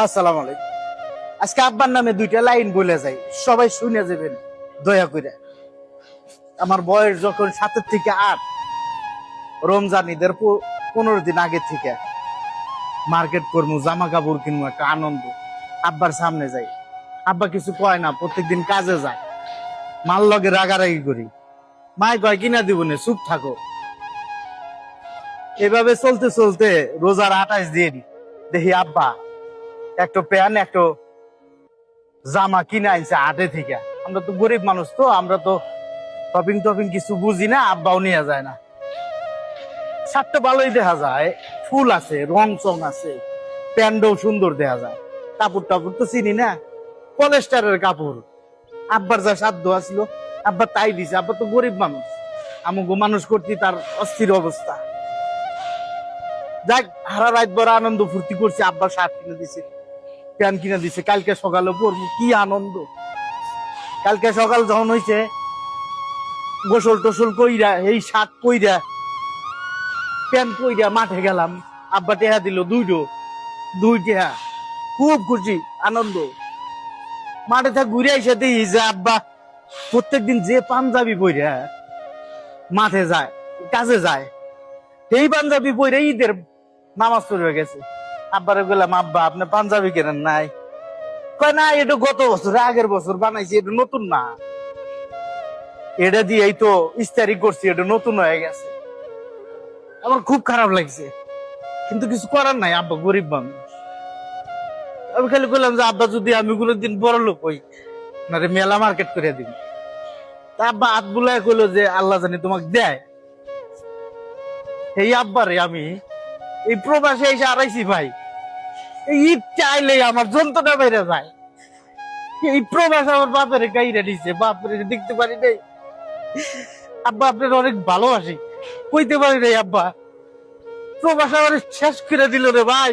আসসালামু আলাইকুম। আজকে আব্বার নামে দুইটা লাইন বলে যাই, সবাই শুনে যাবেন দয়া করে। আমার বয়স যখন 7 থেকে 8, রমজান ঈদের 15 দিন আগে থেকে মার্কেট করবো, জামা কাপড় কিনবো, একটা আনন্দ। আব্বার সামনে যাই, আব্বা কিছু কয় না, প্রত্যেকদিন কাজে যায়, মাল লগে রাগারাগি করি, মাই কয় কিনা দিব না, চুপ থাকো। এভাবে চলতে চলতে রোজার 28 দিন দেখি আব্বা একটা প্যান্ট একটা জামা কিনে আনছে হাটে থেকে। আমরা তো গরিব মানুষ, তো আমরা তো শপিং টপিং কিছু বুঝি না, আব্বাও নিয়ে যায় না। শার্টটা ভালোই দেখা যায়, ফুল আছে, রং চং আছে, প্যান্টও সুন্দর দেখা যায়, কাপড় টাপড় তো চিনি না, পলেস্টারের কাপড়। আব্বার যা সাধ্য আসলো আব্বা তাই দিছে। আব্বা তো গরিব মানুষ, আমাকে মানুষ করতে তার অস্থির অবস্থা। যাক, হারা রাত বড় আনন্দ ফুর্তি করছে, আব্বা শার্ট কিনে দিছে, প্যান্ট কিনে দিছে, কালকে সকালে পরবো, কি আনন্দ। কালকে সকাল যখন হয়েছে, গোসল টোসল কইরা, এই শার্ট কইরা, প্যান্ট কইরা মাঠে গেলাম। আব্বা টেহা দিল দুই টেহা, খুব খুশি আনন্দ। মাঠে থাক ঘুরে এসে দেখি যে আব্বা প্রত্যেকদিন যে পাঞ্জাবি পইরা মাঠে যায়, কাজে যায়, এই পাঞ্জাবি পইরা ঈদের নামাজ পড়ে গেছে। আব্বারে বললাম, আব্বা আপনি পাঞ্জাবি কেনেন নাই? কয় না, এটা গত বছর আগের বছর বানাইছি, এটা নতুন না, এটা দিয়েই তো ইস্তারি করছি, এটা নতুন হয়ে গেছে। আমার খুব খারাপ লাগছে, কিন্তু কিছু করার নাই, আব্বা গরিব মানুষ। আমি খালি বললাম যে আব্বা যদি আমি কোনোদিন বড় লোক হই, না মেলা মার্কেট করে দিন। তা আব্বা হাত বুলায় কইলো যে আল্লাহ জানি তোমাকে দেয়। এই আব্বারে আমি এই প্রবাসে এসে আড়াইছি ভাই, এই ঈদ চাইলে আমার যন্ত্রটা বেড়ে যায়। এই প্রবাস আমার বাপের গাইরা দিছে, বাপের দেখতে পারি নাই। আব্বা আপনার অনেক ভালোবাসি, কইতে পারি নাই আব্বা। প্রবাস আমার শেষ করে দিল রে ভাই।